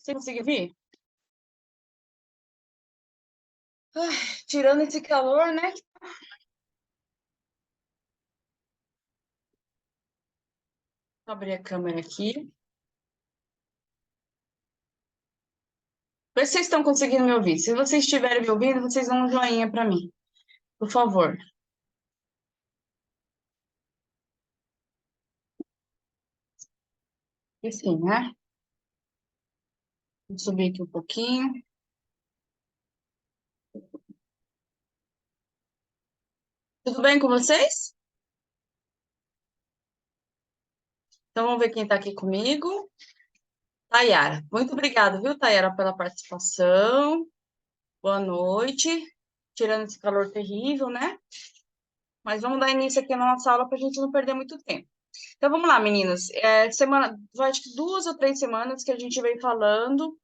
Você conseguiu vir? Ai, tirando esse calor, né? Vou abrir a câmera aqui. Vê se vocês estão conseguindo me ouvir. Se vocês estiverem me ouvindo, vocês dão um joinha para mim, por favor. E sim, né? Vou subir aqui um pouquinho. Tudo bem com vocês? Então vamos ver quem está aqui comigo. Tayara. Muito obrigada, viu, Tayara, pela participação. Boa noite. Tirando esse calor terrível, né? Mas vamos dar início aqui na nossa aula para a gente não perder muito tempo. Então vamos lá, meninas. Acho que 2 ou 3 semanas que a gente vem falando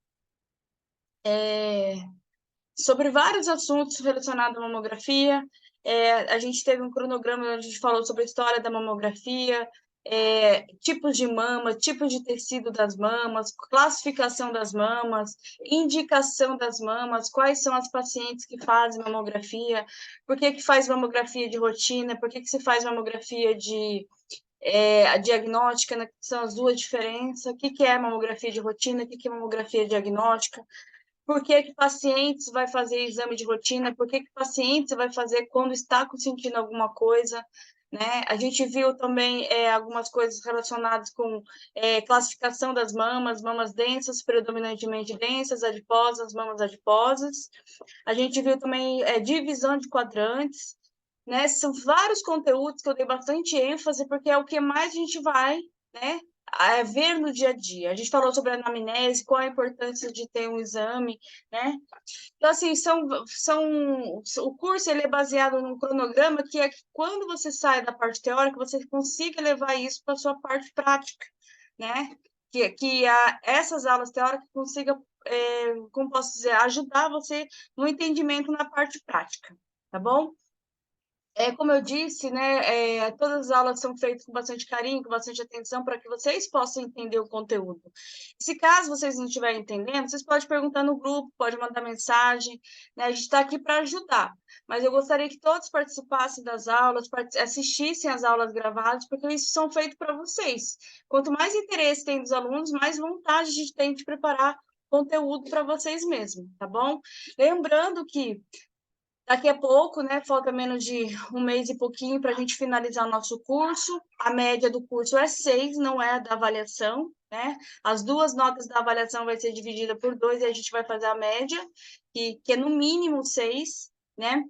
sobre vários assuntos relacionados à mamografia. A gente teve um cronograma onde a gente falou sobre a história da mamografia, tipos de mama, tipos de tecido das mamas, classificação das mamas, indicação das mamas, quais são as pacientes que fazem mamografia, por que que faz mamografia de rotina, por que que se faz mamografia a diagnóstica, né, que são as duas diferenças, o que que é mamografia de rotina, o que que é mamografia diagnóstica, por que que pacientes vai fazer exame de rotina, por que que pacientes vai fazer quando está sentindo alguma coisa, né? A gente viu também algumas coisas relacionadas com classificação das mamas, mamas densas, predominantemente densas, adiposas, mamas adiposas. A gente viu também divisão de quadrantes, né? São vários conteúdos que eu dei bastante ênfase, porque é o que mais a gente vai, né, ver no dia a dia. A gente falou sobre a anamnese, qual a importância de ter um exame, né? Então, assim, o curso ele é baseado num cronograma que é que quando você sai da parte teórica, você consiga levar isso para a sua parte prática, né? Essas aulas teóricas consigam, como posso dizer, ajudar você no entendimento na parte prática, tá bom? Como eu disse, né, todas as aulas são feitas com bastante carinho, com bastante atenção, para que vocês possam entender o conteúdo. Se caso vocês não estiverem entendendo, vocês podem perguntar no grupo, pode mandar mensagem, né, a gente está aqui para ajudar. Mas eu gostaria que todos participassem das aulas, assistissem às aulas gravadas, porque isso são feitos para vocês. Quanto mais interesse tem dos alunos, mais vontade a gente tem de preparar conteúdo para vocês mesmos, tá bom? Lembrando que daqui a pouco, né, falta menos de um mês e pouquinho para a gente finalizar o nosso curso. A média do curso é 6, não é a da avaliação, né? As duas notas da avaliação vai ser dividida por 2 e a gente vai fazer a média, que é no mínimo 6, né?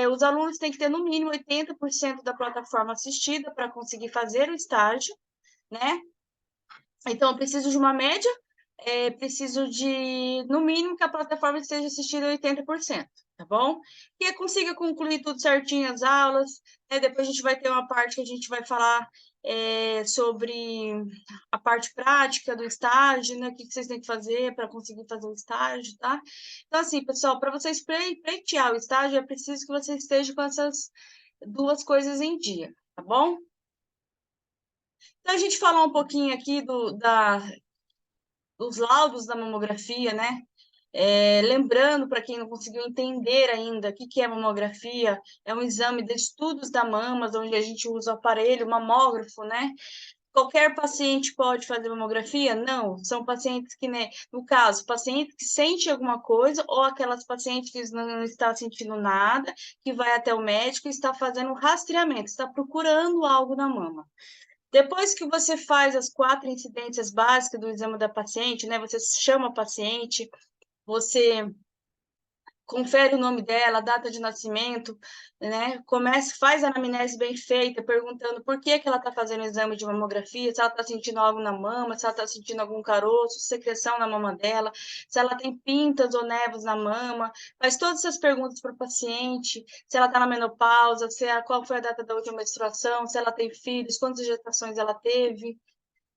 Os alunos têm que ter no mínimo 80% da plataforma assistida para conseguir fazer o estágio, né? Então, eu preciso de uma média, preciso de, no mínimo, que a plataforma esteja assistida 80%, tá bom? Que consiga concluir tudo certinho as aulas, né? Depois a gente vai ter uma parte que a gente vai falar sobre a parte prática do estágio, né? O que vocês têm que fazer para conseguir fazer o estágio, tá? Então, assim, pessoal, para vocês pleitear o estágio, é preciso que vocês estejam com essas duas coisas em dia, tá bom? Então, a gente falar um pouquinho aqui dos laudos da mamografia, né? Lembrando, para quem não conseguiu entender ainda, o que é mamografia, é um exame de estudos da mama, onde a gente usa o aparelho mamógrafo, né? Qualquer paciente pode fazer mamografia? Não, são pacientes que, né, no caso, paciente que sente alguma coisa ou aquelas pacientes que não está sentindo nada, que vai até o médico e está fazendo um rastreamento, está procurando algo na mama. Depois que você faz as 4 incidências básicas do exame da paciente, né? Você chama a paciente, você confere o nome dela, a data de nascimento, né? Faz a anamnese bem feita, perguntando por que ela está fazendo o exame de mamografia, se ela está sentindo algo na mama, se ela está sentindo algum caroço, secreção na mama dela, se ela tem pintas ou névoas na mama, faz todas essas perguntas para o paciente, se ela está na menopausa, qual foi a data da última menstruação, se ela tem filhos, quantas gestações ela teve,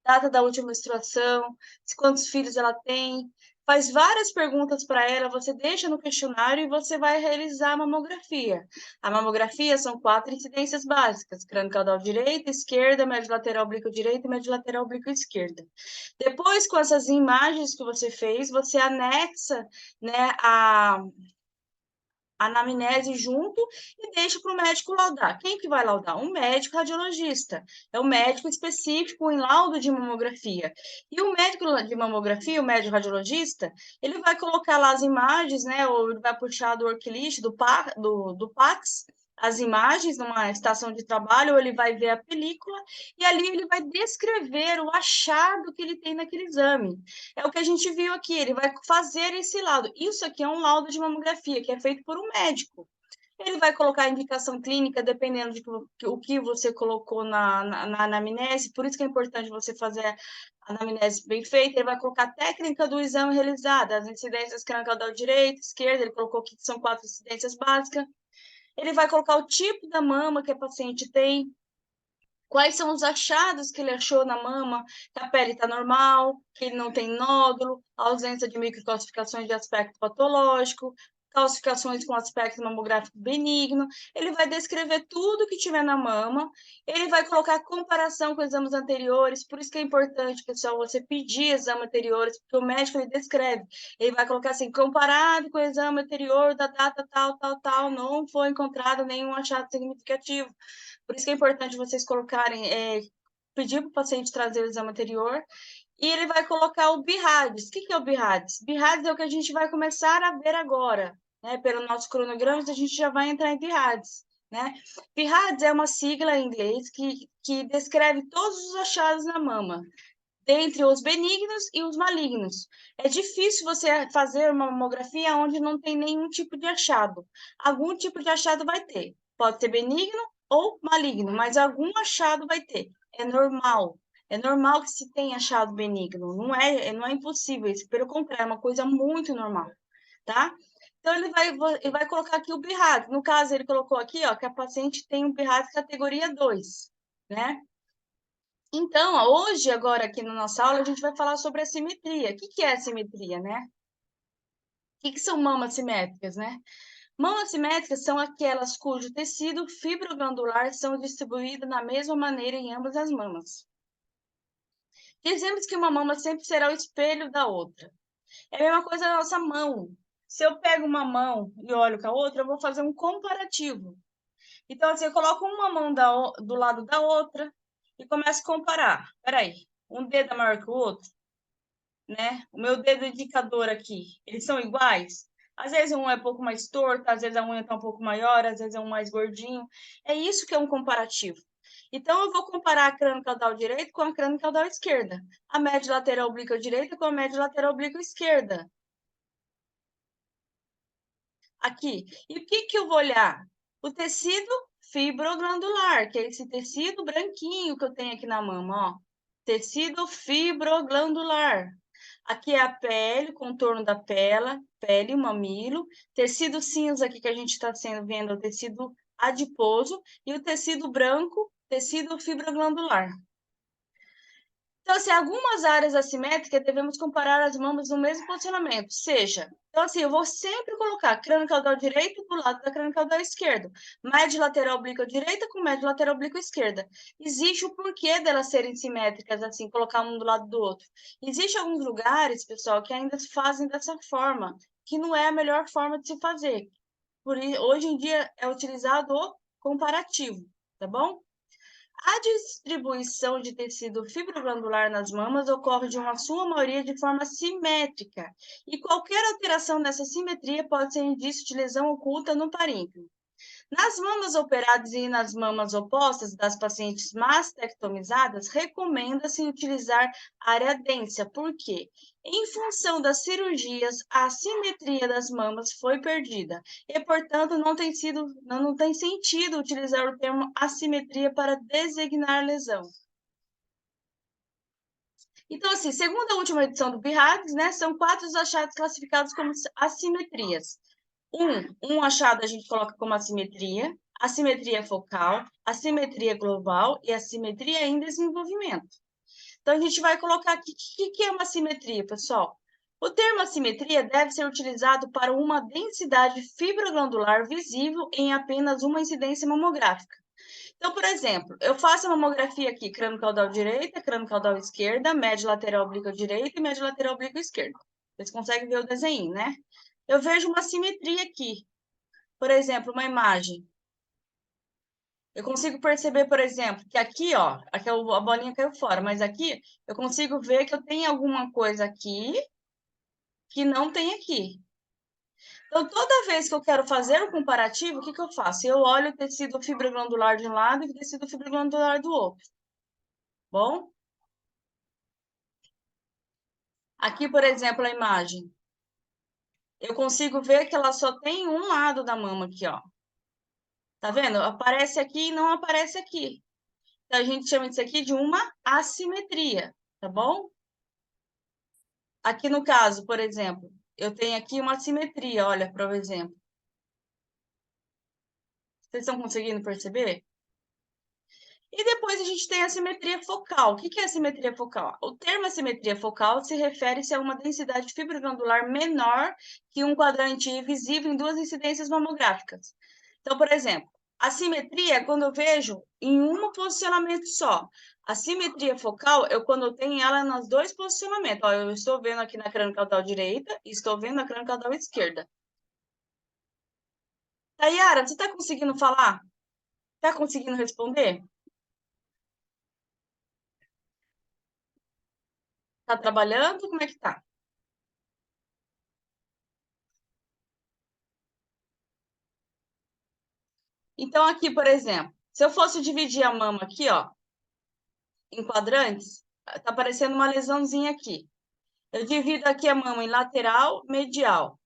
data da última menstruação, quantos filhos ela tem, faz várias perguntas para ela, você deixa no questionário e você vai realizar a mamografia. A mamografia são 4 incidências básicas: crânio caudal direita, esquerda, médio lateral oblíquo direita e médio lateral oblíquo esquerda. Depois, com essas imagens que você fez, você anexa, né, a anamnese junto e deixa para o médico laudar. Quem que vai laudar? Um médico radiologista. É um médico específico em laudo de mamografia. E o médico de mamografia, o médico radiologista, ele vai colocar lá as imagens, né? Ou ele vai puxar do worklist, do PACS, as imagens numa estação de trabalho, ou ele vai ver a película, e ali ele vai descrever o achado que ele tem naquele exame. É o que a gente viu aqui, ele vai fazer esse laudo. Isso aqui é um laudo de mamografia, que é feito por um médico. Ele vai colocar a indicação clínica, dependendo de o que você colocou na anamnese, por isso que é importante você fazer a anamnese bem feita. Ele vai colocar a técnica do exame realizado, as incidências crânio-caudal direita, esquerda, ele colocou que são 4 incidências básicas. Ele vai colocar o tipo da mama que a paciente tem, quais são os achados que ele achou na mama, que a pele está normal, que ele não tem nódulo, ausência de microcalcificações de aspecto patológico, calcificações com aspecto mamográfico benigno. Ele vai descrever tudo que tiver na mama, ele vai colocar comparação com exames anteriores, por isso que é importante, pessoal, você pedir exames anteriores, porque o médico ele descreve, ele vai colocar assim, comparado com o exame anterior da data tal, tal, tal, não foi encontrado nenhum achado significativo. Por isso que é importante vocês colocarem, pedir para o paciente trazer o exame anterior, e ele vai colocar o BIRADS. O que é o BIRADS? BIRADS é o que a gente vai começar a ver agora, né? Pelo nosso cronograma, a gente já vai entrar em BIRADS, né? BIRADS é uma sigla em inglês que descreve todos os achados na mama, dentre os benignos e os malignos. É difícil você fazer uma mamografia onde não tem nenhum tipo de achado. Algum tipo de achado vai ter. Pode ser benigno ou maligno, mas algum achado vai ter. É normal. É normal que se tenha achado benigno. Não é impossível isso. Pelo contrário, é uma coisa muito normal, tá? Então, ele vai colocar aqui o BIRAD. No caso, ele colocou aqui, ó, que a paciente tem um BIRAD categoria 2, né? Então, hoje, agora aqui na nossa aula, a gente vai falar sobre a simetria. O que é a simetria, né? O que são mamas simétricas, né? Mamas simétricas são aquelas cujo tecido fibroglandular são distribuídos na mesma maneira em ambas as mamas. Dizemos que uma mama sempre será o espelho da outra. É a mesma coisa na nossa mão. Se eu pego uma mão e olho com a outra, eu vou fazer um comparativo. Então, assim, eu coloco uma mão do lado da outra e começo a comparar. Peraí, um dedo é maior que o outro? Né? O meu dedo indicador aqui, eles são iguais? Às vezes um é um pouco mais torto, às vezes a unha está um pouco maior, às vezes é um mais gordinho. É isso que é um comparativo. Então, eu vou comparar a crânio caudal direito com a crânio caudal esquerda. A média lateral oblíqua direita com a média lateral oblíqua esquerda. Aqui. E o que eu vou olhar? O tecido fibroglandular, que é esse tecido branquinho que eu tenho aqui na mama, ó. Tecido fibroglandular. Aqui é a pele, contorno da pele, o mamilo. Tecido cinza aqui que a gente está vendo, o tecido adiposo. E o tecido branco, tecido fibroglandular. Então, assim, algumas áreas assimétricas devemos comparar as mamas no mesmo posicionamento, seja, então, assim, eu vou sempre colocar crânio caudal direito do lado da crânio caudal esquerdo, médio lateral oblíqua direita com médio lateral oblíqua esquerda. Existe o porquê delas serem simétricas, assim, colocar um do lado do outro. Existem alguns lugares, pessoal, que ainda se fazem dessa forma, que não é a melhor forma de se fazer. Hoje em dia é utilizado o comparativo, tá bom? A distribuição de tecido fibroglandular nas mamas ocorre de uma sua maioria de forma simétrica, e qualquer alteração nessa simetria pode ser indício de lesão oculta no parênquima. Nas mamas operadas e nas mamas opostas das pacientes mastectomizadas, recomenda-se utilizar área densa, porque, em função das cirurgias, a simetria das mamas foi perdida e, portanto, não tem sentido utilizar o termo assimetria para designar lesão. Então, assim, segundo a última edição do BIRADS, né, são 4 os achados classificados como assimetrias. Um achado a gente coloca como assimetria focal, assimetria global e assimetria em desenvolvimento. Então, a gente vai colocar aqui o que é uma assimetria, pessoal? O termo assimetria deve ser utilizado para uma densidade fibroglandular visível em apenas uma incidência mamográfica. Então, por exemplo, eu faço a mamografia aqui, crânio-caudal direita, crânio-caudal esquerda, médio lateral oblíqua direita e médio lateral oblíqua esquerda. Vocês conseguem ver o desenho, né? Eu vejo uma simetria aqui. Por exemplo, uma imagem. Eu consigo perceber, por exemplo, que aqui, ó, aqui a bolinha caiu fora, mas aqui eu consigo ver que eu tenho alguma coisa aqui que não tem aqui. Então, toda vez que eu quero fazer o comparativo, o que eu faço? Eu olho o tecido fibroglandular de um lado e o tecido fibroglandular do outro. Bom? Aqui, por exemplo, a imagem. Eu consigo ver que ela só tem um lado da mama aqui, ó. Tá vendo? Aparece aqui e não aparece aqui. Então, a gente chama isso aqui de uma assimetria, tá bom? Aqui no caso, por exemplo, eu tenho aqui uma assimetria, olha, por exemplo. Vocês estão conseguindo perceber? E depois a gente tem a simetria focal. O que é a simetria focal? O termo assimetria focal se refere-se a uma densidade fibroglandular menor que um quadrante visível em duas incidências mamográficas. Então, por exemplo, a simetria é quando eu vejo em um posicionamento só. A simetria focal é quando eu tenho ela nos dois posicionamentos. Ó, eu estou vendo aqui na crânio-caudal direita e estou vendo na crânio-caudal esquerda. Tayara, você está conseguindo falar? Está conseguindo responder? Está trabalhando? Como é que tá? Então, aqui, por exemplo, se eu fosse dividir a mama aqui, ó, em quadrantes, tá aparecendo uma lesãozinha aqui. Eu divido aqui a mama em lateral, medial.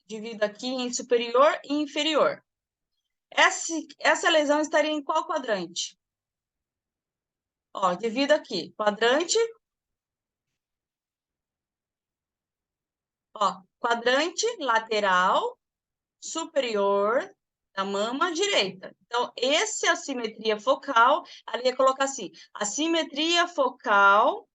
Divido aqui em superior e inferior. Essa lesão estaria em qual quadrante? Ó, divido aqui. Quadrante, ó, quadrante lateral superior da mama direita. Então, essa é a simetria focal. Ali ia colocar assim, a simetria focal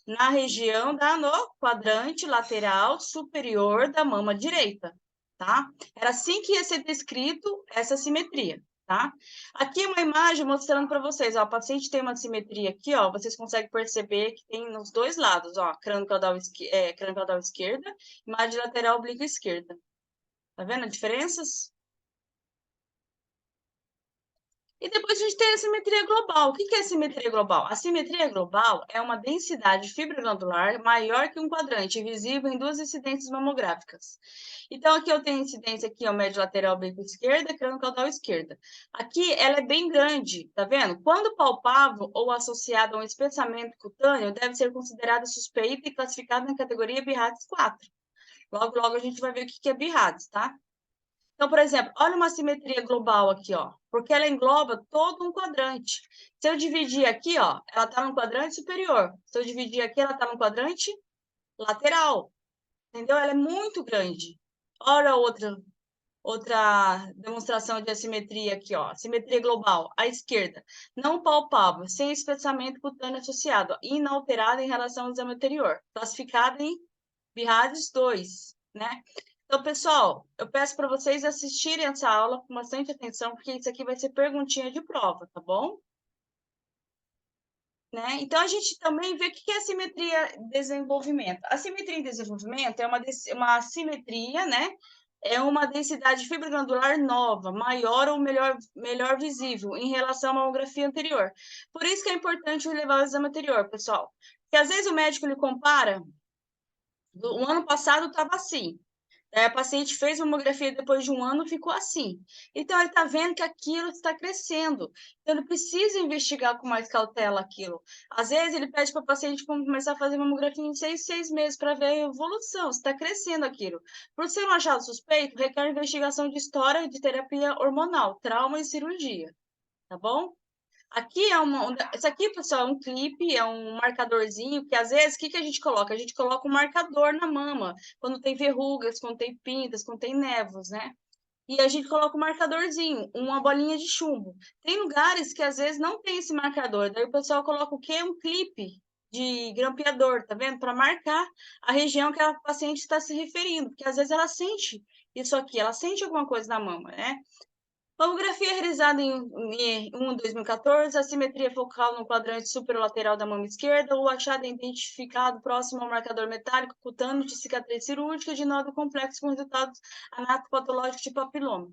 na região no quadrante lateral superior da mama direita, tá? Era assim que ia ser descrito essa simetria, tá? Aqui uma imagem mostrando para vocês, ó, o paciente tem uma simetria aqui, ó, vocês conseguem perceber que tem nos dois lados, ó, crânio-caudal esquerda, imagem lateral oblíqua esquerda. Tá vendo as diferenças? E depois a gente tem a simetria global. O que é a simetria global? A simetria global é uma densidade fibroglandular maior que um quadrante, visível em duas incidências mamográficas. Então, aqui eu tenho incidência aqui, ó, médio lateral oblíqua esquerda, crânio-caudal esquerda. Aqui ela é bem grande, tá vendo? Quando palpável ou associada a um espessamento cutâneo, deve ser considerada suspeita e classificada na categoria BIRADS 4. Logo, logo a gente vai ver o que é BIRADS, tá? Então, por exemplo, olha uma simetria global aqui, ó, porque ela engloba todo um quadrante. Se eu dividir aqui, ó, ela está no quadrante superior. Se eu dividir aqui, ela está no quadrante lateral. Entendeu? Ela é muito grande. Olha outra demonstração de assimetria aqui, ó. Simetria global, à esquerda. Não palpável, sem espessamento cutâneo associado, ó, inalterada em relação ao exame anterior. Classificada em BIRADS 2, né? Então, pessoal, eu peço para vocês assistirem essa aula com bastante atenção, porque isso aqui vai ser perguntinha de prova, tá bom? Né? Então, a gente também vê o que é a simetria em desenvolvimento. A simetria em desenvolvimento é uma simetria, né? É uma densidade fibroglandular nova, maior ou melhor visível em relação à mamografia anterior. Por isso que é importante levar o exame anterior, pessoal. Porque às vezes o médico ele compara, o ano passado estava assim, a paciente fez mamografia depois de um ano, ficou assim. Então, ele está vendo que aquilo está crescendo. Então, ele precisa investigar com mais cautela aquilo. Às vezes, ele pede para o paciente começar a fazer mamografia em 6 meses para ver a evolução, se está crescendo aquilo. Por ser um achado suspeito, requer investigação de história de terapia hormonal, trauma e cirurgia. Tá bom? Aqui isso aqui, pessoal, é um clipe, é um marcadorzinho, que às vezes, o que a gente coloca? A gente coloca um marcador na mama, quando tem verrugas, quando tem pintas, quando tem névoas, né? E a gente coloca um marcadorzinho, uma bolinha de chumbo. Tem lugares que às vezes não tem esse marcador, daí o pessoal coloca o quê? Um clipe. de grampeador, tá vendo? Para marcar a região que a paciente está se referindo, porque às vezes ela sente isso aqui, ela sente alguma coisa na mama, né? Mamografia realizada em 2014, assimetria focal no quadrante superolateral da mama esquerda, o achado é identificado próximo ao marcador metálico cutâneo de cicatriz cirúrgica de nódulo complexo com resultados anatopatológicos de papiloma.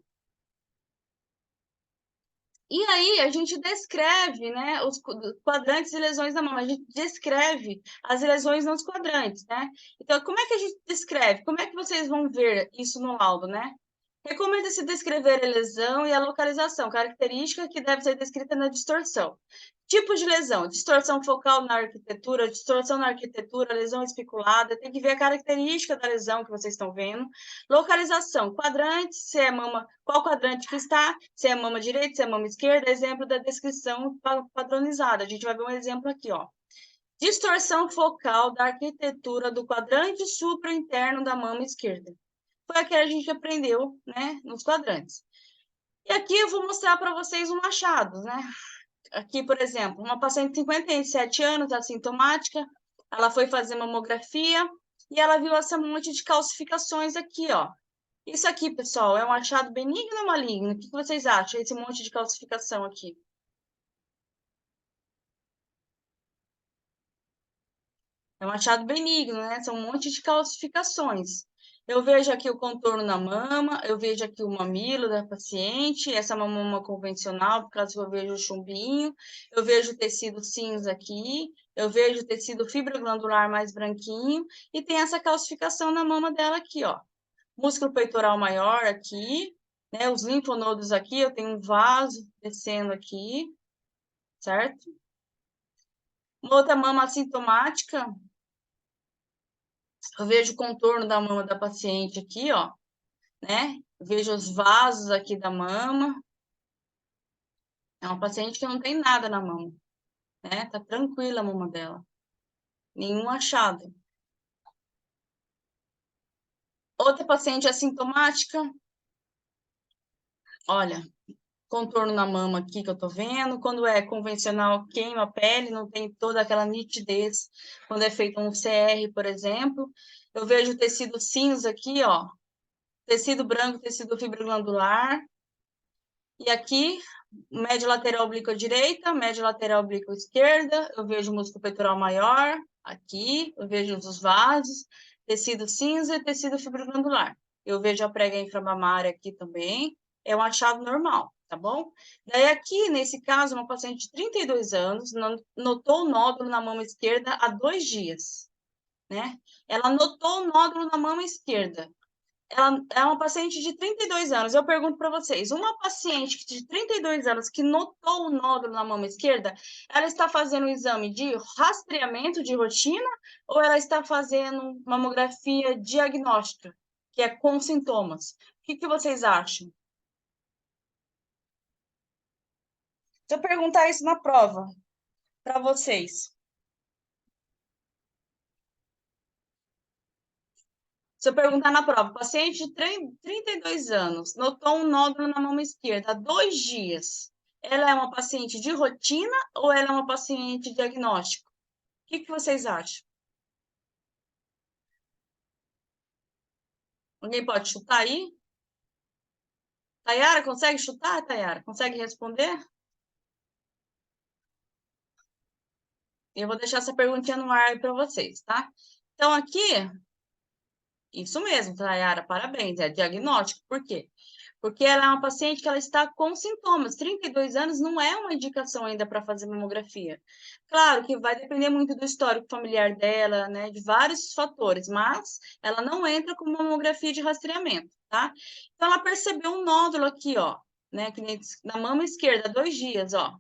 E aí a gente descreve, né, os quadrantes e lesões da mama, a gente descreve as lesões nos quadrantes, né? Então, como é que a gente descreve? Como é que vocês vão ver isso no laudo, né? Recomenda-se descrever a lesão e a localização, característica que deve ser descrita na distorção. Tipo de lesão, distorção focal na arquitetura, distorção na arquitetura, lesão especulada, tem que ver a característica da lesão que vocês estão vendo. Localização, quadrante, se é mama, qual quadrante que está, se é mama direita, se é mama esquerda, exemplo da descrição padronizada. A gente vai ver um exemplo aqui, ó. Distorção focal da arquitetura do quadrante supra-interno da mama esquerda. Foi a que a gente aprendeu, né, nos quadrantes. E aqui eu vou mostrar para vocês um achado, né? Aqui, por exemplo, uma paciente de 57 anos, assintomática, ela foi fazer mamografia e ela viu essa monte de calcificações aqui, ó. Isso aqui, pessoal, é um achado benigno ou maligno? O que vocês acham, esse monte de calcificação aqui? É um achado benigno, né? São um monte de calcificações. Eu vejo aqui o contorno na mama, eu vejo aqui o mamilo da paciente, essa é uma mama convencional, por causa que eu vejo o chumbinho, eu vejo o tecido cinza aqui, eu vejo o tecido fibroglandular mais branquinho, e tem essa calcificação na mama dela aqui, ó. Músculo peitoral maior aqui, né? Os linfonodos aqui, eu tenho um vaso descendo aqui, certo? Uma outra mama assintomática, eu vejo o contorno da mama da paciente aqui, ó, né? Eu vejo os vasos aqui da mama. É uma paciente que não tem nada na mama, né? Tá tranquila a mama dela. Nenhum achado. Outra paciente assintomática. Olha, contorno na mama aqui que eu tô vendo. Quando é convencional, queima a pele, não tem toda aquela nitidez. Quando é feito um CR, por exemplo. Eu vejo tecido cinza aqui, ó. Tecido branco, tecido fibroglandular. E aqui, médio lateral oblíqua direita, médio lateral oblíqua esquerda, eu vejo o músculo peitoral maior, aqui, eu vejo os vasos, tecido cinza e tecido fibroglandular. Eu vejo a prega inframamária aqui também, é um achado normal, tá bom? Daí aqui, nesse caso, uma paciente de 32 anos, notou o nódulo na mama esquerda há 2 dias, né? Ela notou o nódulo na mama esquerda. Ela é uma paciente de 32 anos. Eu pergunto para vocês, uma paciente de 32 anos que notou o nódulo na mama esquerda, ela está fazendo um exame de rastreamento de rotina ou ela está fazendo mamografia diagnóstica, que é com sintomas? O que vocês acham? Se eu perguntar isso na prova para vocês, se eu perguntar na prova, paciente de 32 anos, notou um nódulo na mama esquerda há 2 dias. Ela é uma paciente de rotina ou ela é uma paciente diagnóstico? O que vocês acham? Alguém pode chutar aí? Tayara, consegue chutar, Tayara? Consegue responder? Eu vou deixar essa perguntinha no ar para vocês, tá? Então, aqui, isso mesmo, Tayara, parabéns, é diagnóstico. Por quê? Porque ela é uma paciente que ela está com sintomas. 32 anos não é uma indicação ainda para fazer mamografia. Claro que vai depender muito do histórico familiar dela, né, de vários fatores, mas ela não entra com mamografia de rastreamento, tá? Então, ela percebeu um nódulo aqui, ó, né, que na mama esquerda, 2 dias, ó.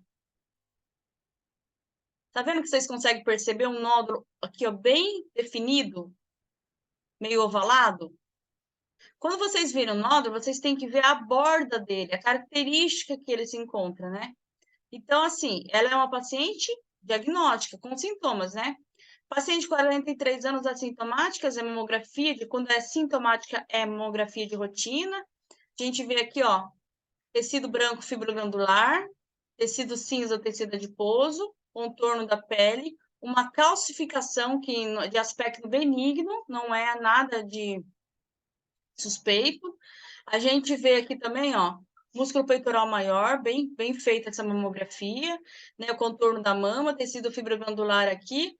Tá vendo que vocês conseguem perceber um nódulo aqui, ó, bem definido, meio ovalado? Quando vocês viram o nódulo, vocês têm que ver a borda dele, a característica que ele se encontra, né? Então, assim, ela é uma paciente diagnóstica, com sintomas, né? Paciente de 43 anos assintomáticas, é mamografia, quando é sintomática, é mamografia de rotina. A gente vê aqui, ó, tecido branco fibroglandular, tecido cinza, tecido adiposo, contorno da pele, uma calcificação de aspecto benigno, não é nada de suspeito. A gente vê aqui também, ó, músculo peitoral maior, bem feita essa mamografia, né? O contorno da mama, tecido fibroglandular aqui,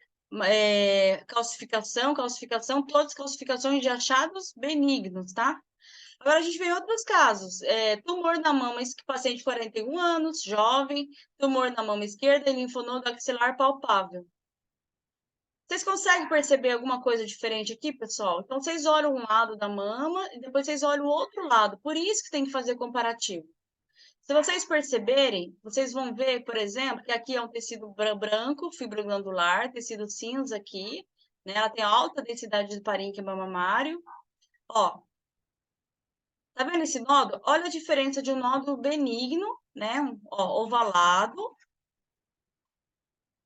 calcificação, todas calcificações de achados benignos, tá? Agora a gente vê outros casos, tumor na mama, paciente de 41 anos, jovem, tumor na mama esquerda e linfonodo axilar palpável. Vocês conseguem perceber alguma coisa diferente aqui, pessoal? Então, vocês olham um lado da mama e depois vocês olham o outro lado. Por isso que tem que fazer comparativo. Se vocês perceberem, vocês vão ver, por exemplo, que aqui é um tecido branco, fibroglandular, tecido cinza aqui, né? Ela tem alta densidade de parênquima mamário. Ó, tá vendo esse nódulo? Olha a diferença de um nódulo benigno, né? Ó, ovalado,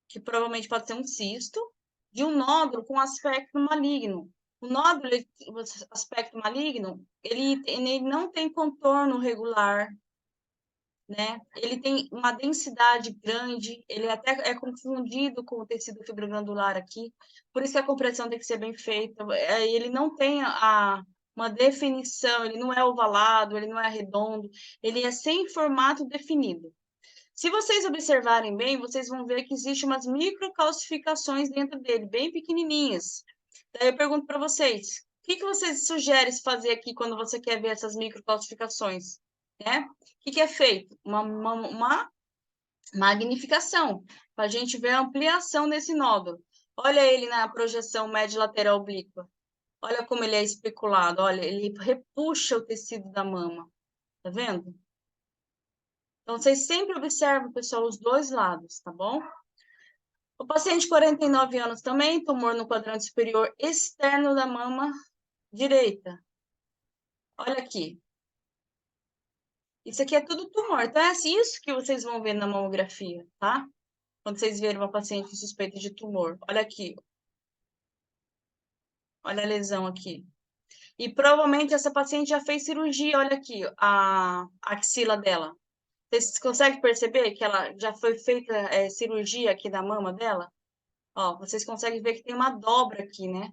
que provavelmente pode ser um cisto, de um nódulo com aspecto maligno. O nódulo, o aspecto maligno, ele não tem contorno regular, né? Ele tem uma densidade grande, ele até é confundido com o tecido fibroglandular aqui, por isso que a compressão tem que ser bem feita. Ele não tem uma definição, ele não é ovalado, ele não é redondo, ele é sem formato definido. Se vocês observarem bem, vocês vão ver que existe umas microcalcificações dentro dele, bem pequenininhas. Daí eu pergunto para vocês, o que vocês sugerem se fazer aqui quando você quer ver essas microcalcificações? Né? O que é feito? Uma magnificação, para a gente ver a ampliação desse nódulo. Olha ele na projeção média lateral oblíqua. Olha como ele é especulado. Olha, ele repuxa o tecido da mama. Tá vendo? Então, vocês sempre observam, pessoal, os dois lados, tá bom? O paciente de 49 anos também, tumor no quadrante superior externo da mama direita. Olha aqui. Isso aqui é tudo tumor. Então, é isso que vocês vão ver na mamografia, tá? Quando vocês verem uma paciente suspeita de tumor. Olha aqui. Olha a lesão aqui. E provavelmente essa paciente já fez cirurgia. Olha aqui, a axila dela. Vocês conseguem perceber que ela já foi feita cirurgia aqui da mama dela? Ó, vocês conseguem ver que tem uma dobra aqui, né?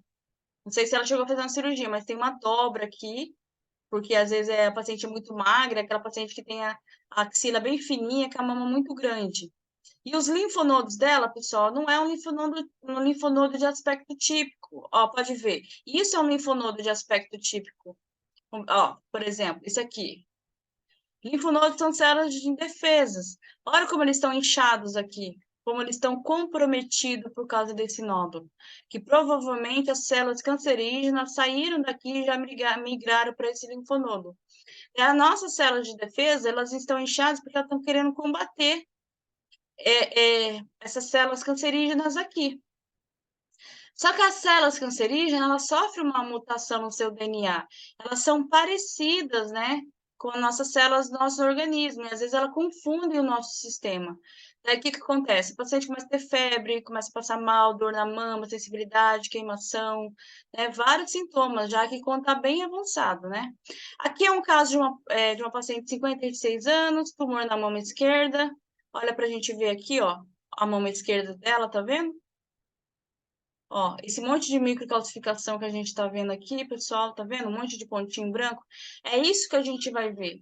Não sei se ela chegou a fazer uma cirurgia, mas tem uma dobra aqui, porque às vezes a paciente é muito magra, aquela paciente que tem a axila bem fininha, com a mama muito grande. E os linfonodos dela, pessoal, não é um linfonodo de aspecto típico. Ó, pode ver. Isso é um linfonodo de aspecto típico. Ó, por exemplo, isso aqui. Linfonodos são células indefesas. Olha como eles estão inchados aqui, como eles estão comprometidos por causa desse nódulo, que provavelmente as células cancerígenas saíram daqui e já migraram para esse linfonodo. E as nossas células de defesa, elas estão inchadas porque elas estão querendo combater essas células cancerígenas aqui. Só que as células cancerígenas, elas sofrem uma mutação no seu DNA. Elas são parecidas, né, com as nossas células do nosso organismo. E às vezes ela confunde o nosso sistema. Daí o que acontece? O paciente começa a ter febre, começa a passar mal, dor na mama, sensibilidade, queimação, né, vários sintomas, já que quando está bem avançado, né? Aqui é um caso de uma paciente de 56 anos, tumor na mama esquerda. Olha para a gente ver aqui, ó, a mama esquerda dela, tá vendo? Ó, esse monte de microcalcificação que a gente está vendo aqui, pessoal, tá vendo? Um monte de pontinho branco. É isso que a gente vai ver.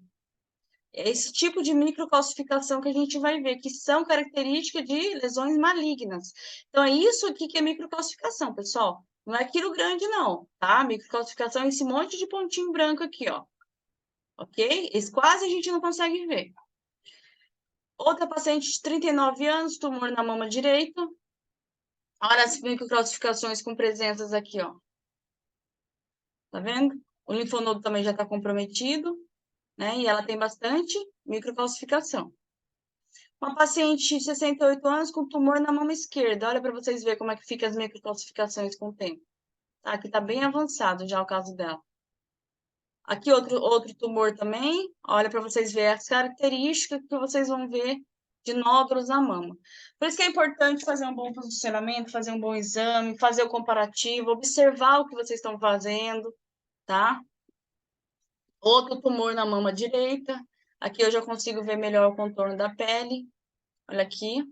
É esse tipo de microcalcificação que a gente vai ver, que são características de lesões malignas. Então, é isso aqui que é microcalcificação, pessoal. Não é aquilo grande, não, tá? Microcalcificação é esse monte de pontinho branco aqui, ó. Ok? Esse quase a gente não consegue ver. Outra paciente de 39 anos, tumor na mama direita. Olha as microcalcificações com presenças aqui, ó. Tá vendo? O linfonodo também já está comprometido, né? E ela tem bastante microcalcificação. Uma paciente de 68 anos com tumor na mama esquerda. Olha para vocês verem como é que fica as microcalcificações com o tempo. Tá? Aqui está bem avançado já o caso dela. Aqui outro tumor também. Olha para vocês verem as características que vocês vão ver de nódulos na mama. Por isso que é importante fazer um bom posicionamento, fazer um bom exame, fazer o comparativo, observar o que vocês estão fazendo, tá? Outro tumor na mama direita. Aqui eu já consigo ver melhor o contorno da pele. Olha aqui.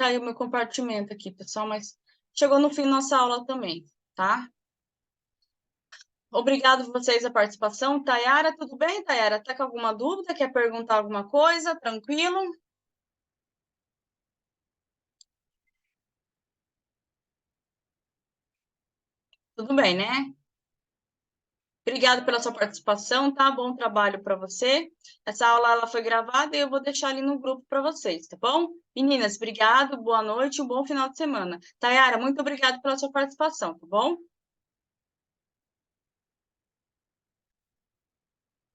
caiu meu compartimento aqui, pessoal, mas chegou no fim da nossa aula também, tá? Obrigado por vocês a participação. Tayara, tudo bem, Tayara? Tá com alguma dúvida? Quer perguntar alguma coisa? Tranquilo? Tudo bem, né? Obrigada pela sua participação, tá? Bom trabalho para você. Essa aula ela foi gravada e eu vou deixar ali no grupo para vocês, tá bom? Meninas, obrigado, boa noite, um bom final de semana. Tayara, muito obrigada pela sua participação, tá bom?